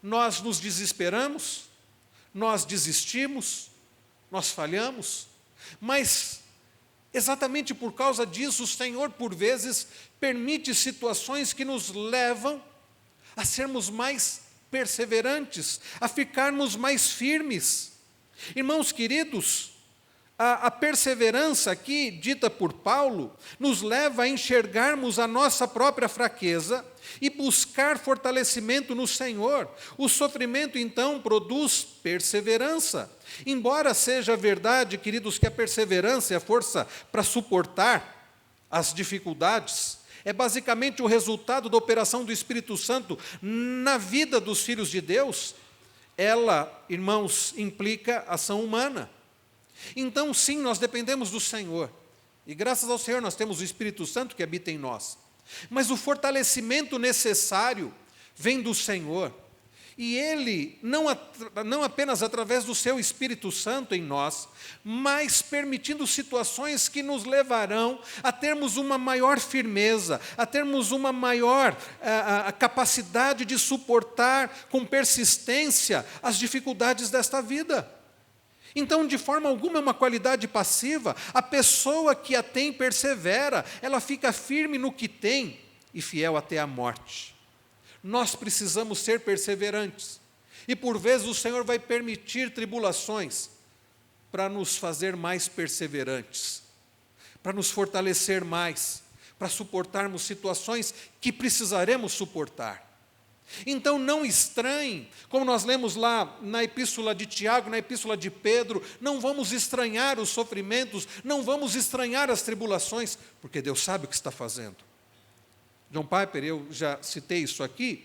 nós nos desesperamos, nós desistimos, nós falhamos, mas exatamente por causa disso, o Senhor, por vezes, permite situações que nos levam a sermos mais perseverantes, a ficarmos mais firmes. Irmãos queridos, a perseverança aqui, dita por Paulo, nos leva a enxergarmos a nossa própria fraqueza e buscar fortalecimento no Senhor. O sofrimento, então, produz perseverança. Embora seja verdade, queridos, que a perseverança é a força para suportar as dificuldades, é basicamente o resultado da operação do Espírito Santo na vida dos filhos de Deus. Ela, irmãos, implica ação humana. Então, sim, nós dependemos do Senhor. E graças ao Senhor nós temos o Espírito Santo que habita em nós. Mas o fortalecimento necessário vem do Senhor. E Ele, não apenas através do Seu Espírito Santo em nós, mas permitindo situações que nos levarão a termos uma maior firmeza, a termos uma maior a capacidade de suportar com persistência as dificuldades desta vida. Então, de forma alguma, é uma qualidade passiva. A pessoa que a tem persevera, ela fica firme no que tem e fiel até a morte. Nós precisamos ser perseverantes. E, por vezes, o Senhor vai permitir tribulações para nos fazer mais perseverantes, para nos fortalecer mais, para suportarmos situações que precisaremos suportar. Então não estranhem, como nós lemos lá na epístola de Tiago, na epístola de Pedro, não vamos estranhar os sofrimentos, não vamos estranhar as tribulações, porque Deus sabe o que está fazendo. John Piper, eu já citei isso aqui,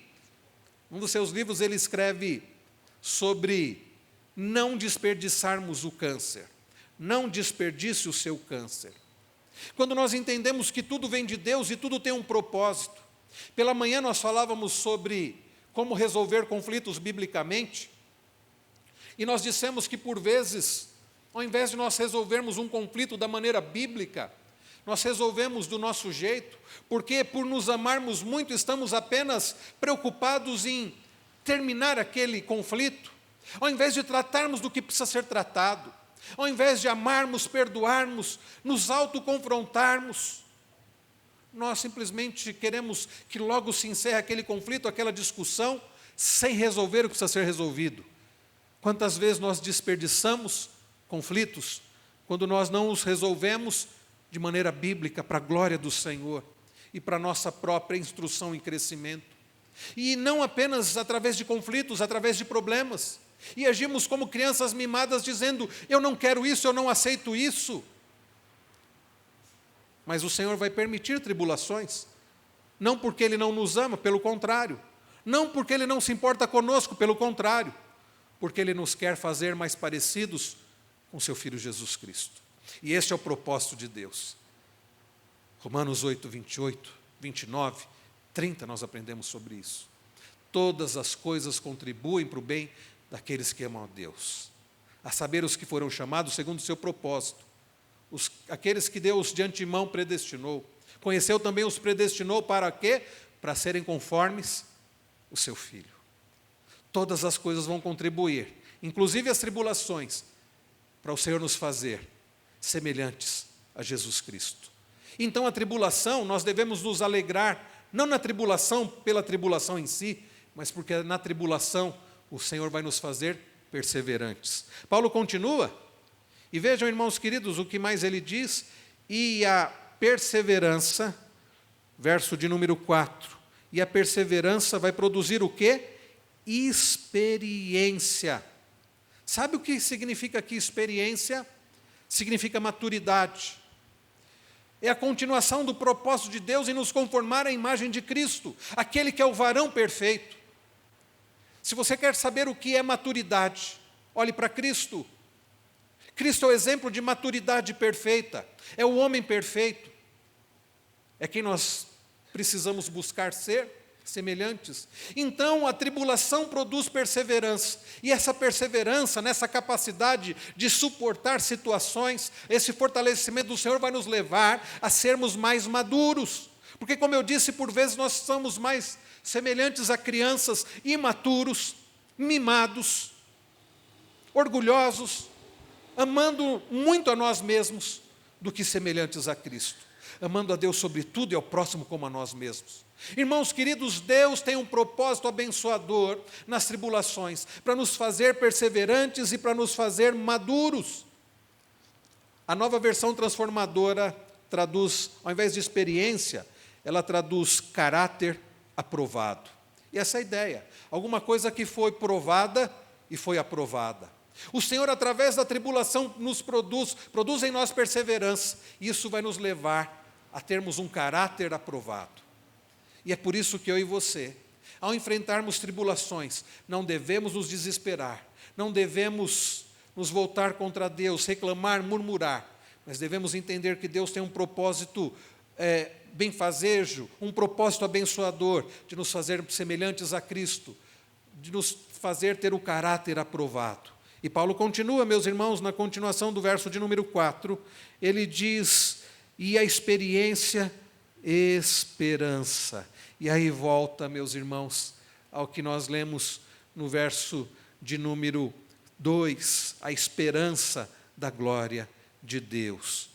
um dos seus livros ele escreve sobre não desperdiçarmos o câncer, não desperdice o seu câncer. Quando nós entendemos que tudo vem de Deus e tudo tem um propósito. Pela manhã nós falávamos sobre como resolver conflitos biblicamente, e nós dissemos que por vezes, ao invés de nós resolvermos um conflito da maneira bíblica, nós resolvemos do nosso jeito, porque por nos amarmos muito estamos apenas preocupados em terminar aquele conflito, ao invés de tratarmos do que precisa ser tratado, ao invés de amarmos, perdoarmos, nos autoconfrontarmos, nós simplesmente queremos que logo se encerre aquele conflito, aquela discussão, sem resolver o que precisa ser resolvido. Quantas vezes nós desperdiçamos conflitos, quando nós não os resolvemos de maneira bíblica, para a glória do Senhor, e para a nossa própria instrução e crescimento. E não apenas através de conflitos, através de problemas. E agimos como crianças mimadas, dizendo, eu não quero isso, eu não aceito isso. Mas o Senhor vai permitir tribulações, não porque Ele não nos ama, pelo contrário, não porque Ele não se importa conosco, pelo contrário, porque Ele nos quer fazer mais parecidos com Seu Filho Jesus Cristo. E este é o propósito de Deus. Romanos 8, 28, 29, 30, nós aprendemos sobre isso. Todas as coisas contribuem para o bem daqueles que amam a Deus, a saber, os que foram chamados segundo o seu propósito. Aqueles que Deus de antemão predestinou. Conheceu também os predestinou para quê? Para serem conformes o seu Filho. Todas as coisas vão contribuir, inclusive as tribulações, para o Senhor nos fazer semelhantes a Jesus Cristo. Então a tribulação, nós devemos nos alegrar, não na tribulação pela tribulação em si, mas porque na tribulação o Senhor vai nos fazer perseverantes. Paulo continua. E vejam, irmãos queridos, o que mais ele diz, e a perseverança, verso de número 4, e a perseverança vai produzir o quê? Experiência. Sabe o que significa aqui experiência? Significa maturidade. É a continuação do propósito de Deus em nos conformar à imagem de Cristo, aquele que é o varão perfeito. Se você quer saber o que é maturidade, olhe para Cristo. Cristo é o exemplo de maturidade perfeita, é o homem perfeito, é quem nós precisamos buscar ser, semelhantes. Então, a tribulação produz perseverança, e essa perseverança, nessa capacidade de suportar situações, esse fortalecimento do Senhor vai nos levar a sermos mais maduros, porque, como eu disse, por vezes nós somos mais semelhantes a crianças imaturos, mimados, orgulhosos, amando muito a nós mesmos, do que semelhantes a Cristo, amando a Deus sobre tudo e ao próximo como a nós mesmos. Irmãos queridos, Deus tem um propósito abençoador nas tribulações, para nos fazer perseverantes e para nos fazer maduros. A Nova Versão Transformadora traduz, ao invés de experiência, ela traduz caráter aprovado. E essa é a ideia, alguma coisa que foi provada e foi aprovada. O Senhor, através da tribulação, nos produz em nós perseverança, e isso vai nos levar a termos um caráter aprovado. E é por isso que eu e você, ao enfrentarmos tribulações, não devemos nos desesperar, não devemos nos voltar contra Deus, reclamar, murmurar, mas devemos entender que Deus tem um propósito benfazejo, um propósito abençoador, de nos fazer semelhantes a Cristo, de nos fazer ter o caráter aprovado. E Paulo continua, meus irmãos, na continuação do verso de número 4, ele diz, e a experiência, esperança. E aí volta, meus irmãos, ao que nós lemos no verso de número 2, a esperança da glória de Deus.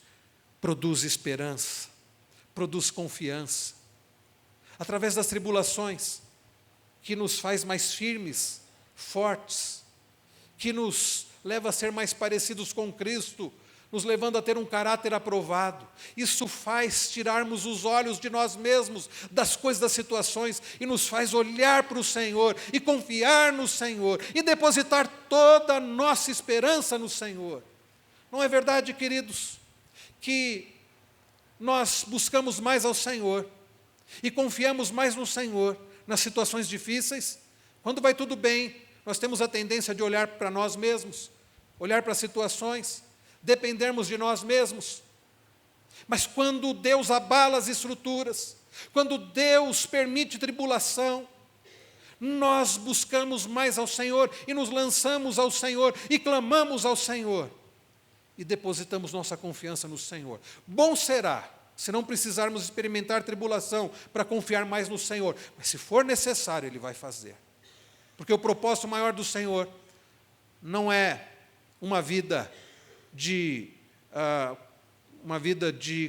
Produz esperança, produz confiança. Através das tribulações, que nos faz mais firmes, fortes, que nos leva a ser mais parecidos com Cristo, nos levando a ter um caráter aprovado. Isso faz tirarmos os olhos de nós mesmos, das coisas, das situações, e nos faz olhar para o Senhor, e confiar no Senhor, e depositar toda a nossa esperança no Senhor. Não é verdade, queridos, que nós buscamos mais ao Senhor, e confiamos mais no Senhor, nas situações difíceis? Quando vai tudo bem, nós temos a tendência de olhar para nós mesmos, olhar para as situações, dependermos de nós mesmos. Mas quando Deus abala as estruturas, quando Deus permite tribulação, nós buscamos mais ao Senhor e nos lançamos ao Senhor e clamamos ao Senhor e depositamos nossa confiança no Senhor. Bom será se não precisarmos experimentar tribulação para confiar mais no Senhor, mas se for necessário, Ele vai fazer. Porque o propósito maior do Senhor não é uma vida de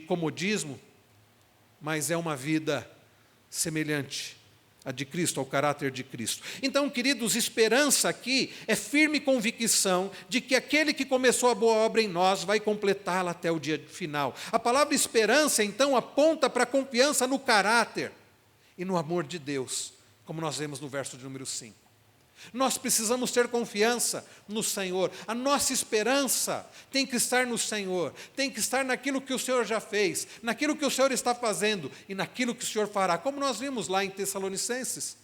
comodismo, mas é uma vida semelhante à de Cristo, ao caráter de Cristo. Então, queridos, esperança aqui é firme convicção de que aquele que começou a boa obra em nós vai completá-la até o dia final. A palavra esperança, então, aponta para a confiança no caráter e no amor de Deus, como nós vemos no verso de número 5. Nós precisamos ter confiança no Senhor. A nossa esperança tem que estar no Senhor, tem que estar naquilo que o Senhor já fez, naquilo que o Senhor está fazendo e naquilo que o Senhor fará, como nós vimos lá em Tessalonicenses,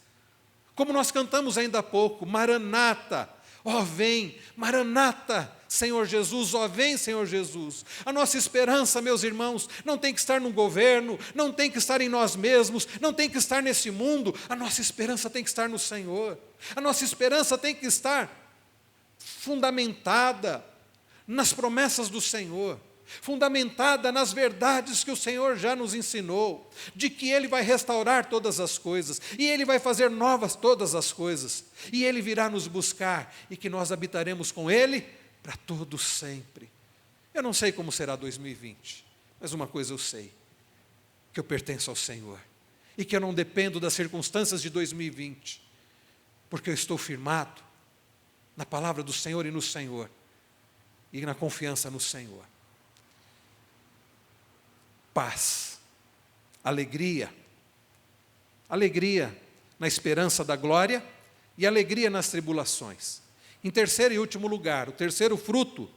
como nós cantamos ainda há pouco, Maranata, ó vem, Maranata, Senhor Jesus, ó vem, Senhor Jesus. A nossa esperança, meus irmãos, não tem que estar no governo, não tem que estar em nós mesmos, não tem que estar nesse mundo, a nossa esperança tem que estar no Senhor. A nossa esperança tem que estar fundamentada nas promessas do Senhor, fundamentada nas verdades que o Senhor já nos ensinou, de que Ele vai restaurar todas as coisas, e Ele vai fazer novas todas as coisas, e Ele virá nos buscar, e que nós habitaremos com Ele para todo sempre. Eu não sei como será 2020, mas uma coisa eu sei, que eu pertenço ao Senhor, e que eu não dependo das circunstâncias de 2020, porque eu estou firmado na palavra do Senhor e no Senhor, e na confiança no Senhor. Paz, alegria na esperança da glória e alegria nas tribulações. Em terceiro e último lugar, o terceiro fruto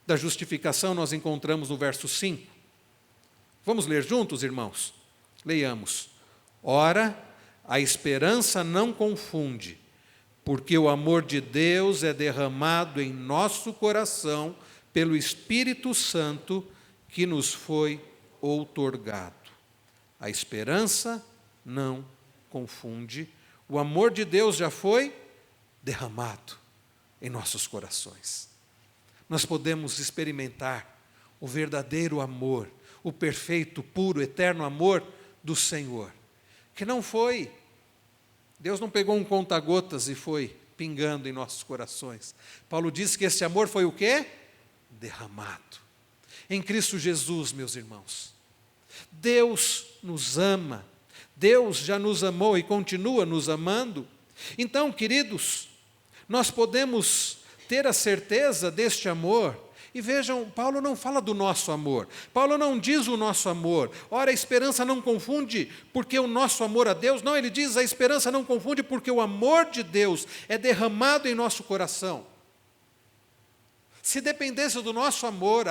da justificação nós encontramos no verso 5. Vamos ler juntos, irmãos? Leiamos. Ora, a esperança não confunde, porque o amor de Deus é derramado em nosso coração pelo Espírito Santo que nos foi outorgado. A esperança não confunde. O amor de Deus já foi derramado em nossos corações. Nós podemos experimentar o verdadeiro amor, o perfeito, puro, eterno amor do Senhor, que não foi, Deus não pegou um conta-gotas e foi pingando em nossos corações. Paulo diz que esse amor foi o quê? Derramado. Em Cristo Jesus, meus irmãos. Deus nos ama, Deus já nos amou e continua nos amando. Então, queridos, nós podemos ter a certeza deste amor. E vejam, Paulo não fala do nosso amor. Paulo não diz o nosso amor. Ora, a esperança não confunde porque o nosso amor a Deus. Não, ele diz a esperança não confunde porque o amor de Deus é derramado em nosso coração. Se dependesse do nosso amor,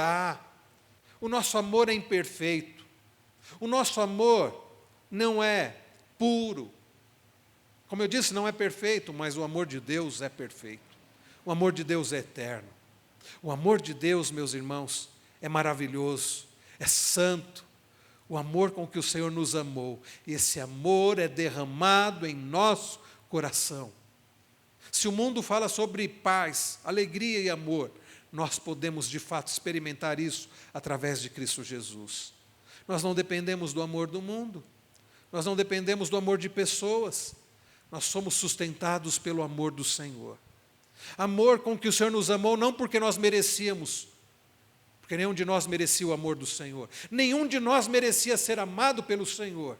o nosso amor é imperfeito. O nosso amor não é puro. Como eu disse, não é perfeito, mas o amor de Deus é perfeito. O amor de Deus é eterno. O amor de Deus, meus irmãos, é maravilhoso, é santo. O amor com que o Senhor nos amou. E esse amor é derramado em nosso coração. Se o mundo fala sobre paz, alegria e amor, nós podemos de fato experimentar isso através de Cristo Jesus. Nós não dependemos do amor do mundo. Nós não dependemos do amor de pessoas. Nós somos sustentados pelo amor do Senhor. Amor com que o Senhor nos amou, não porque nós merecíamos, porque nenhum de nós merecia o amor do Senhor. Nenhum de nós merecia ser amado pelo Senhor.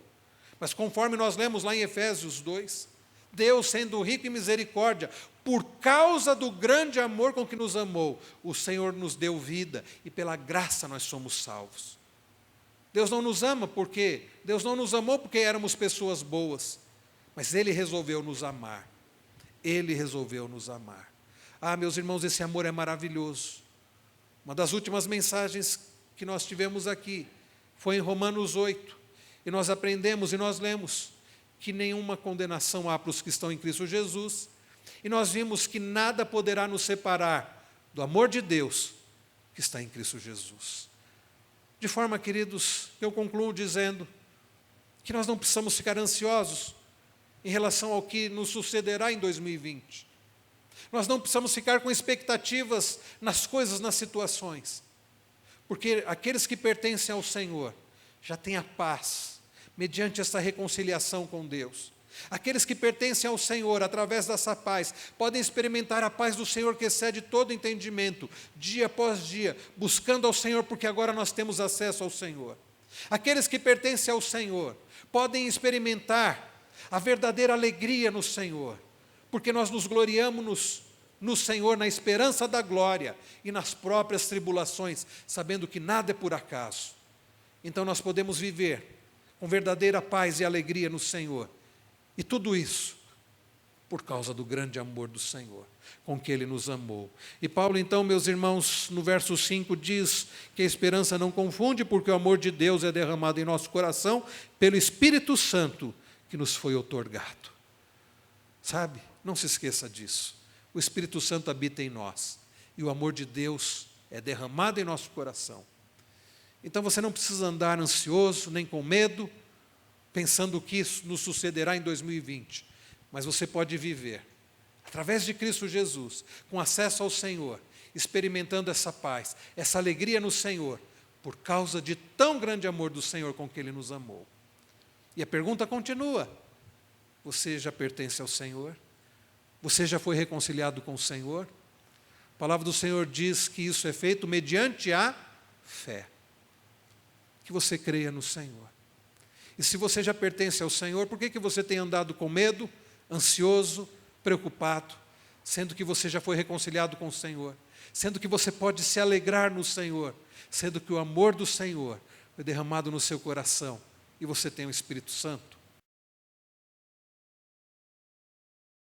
Mas conforme nós lemos lá em Efésios 2, Deus, sendo rico em misericórdia, por causa do grande amor com que nos amou, o Senhor nos deu vida e pela graça nós somos salvos. Deus não nos ama porque, Deus não nos amou porque éramos pessoas boas, mas Ele resolveu nos amar. Ele resolveu nos amar. Meus irmãos, esse amor é maravilhoso. Uma das últimas mensagens que nós tivemos aqui foi em Romanos 8. E nós aprendemos e nós lemos que nenhuma condenação há para os que estão em Cristo Jesus. E nós vimos que nada poderá nos separar do amor de Deus que está em Cristo Jesus. De forma, queridos, eu concluo dizendo que nós não precisamos ficar ansiosos em relação ao que nos sucederá em 2020. Nós não precisamos ficar com expectativas nas coisas, nas situações. Porque aqueles que pertencem ao Senhor já têm a paz, mediante essa reconciliação com Deus. Aqueles que pertencem ao Senhor, através dessa paz, podem experimentar a paz do Senhor que excede todo entendimento, dia após dia, buscando ao Senhor, porque agora nós temos acesso ao Senhor. Aqueles que pertencem ao Senhor podem experimentar a verdadeira alegria no Senhor, porque nós nos gloriamos no Senhor, na esperança da glória e nas próprias tribulações, sabendo que nada é por acaso. Então nós podemos viver com verdadeira paz e alegria no Senhor. E tudo isso por causa do grande amor do Senhor, com que Ele nos amou. E Paulo, então, meus irmãos, no verso 5 diz que a esperança não confunde, porque o amor de Deus é derramado em nosso coração pelo Espírito Santo que nos foi outorgado. Sabe? Não se esqueça disso. O Espírito Santo habita em nós e o amor de Deus é derramado em nosso coração. Então você não precisa andar ansioso, nem com medo, pensando o que isso nos sucederá em 2020. Mas você pode viver, através de Cristo Jesus, com acesso ao Senhor, experimentando essa paz, essa alegria no Senhor, por causa de tão grande amor do Senhor com que Ele nos amou. E a pergunta continua: você já pertence ao Senhor? Você já foi reconciliado com o Senhor? A palavra do Senhor diz que isso é feito mediante a fé. Que você creia no Senhor. E se você já pertence ao Senhor, por que você tem andado com medo, ansioso, preocupado, sendo que você já foi reconciliado com o Senhor, sendo que você pode se alegrar no Senhor, sendo que o amor do Senhor foi derramado no seu coração e você tem o Espírito Santo?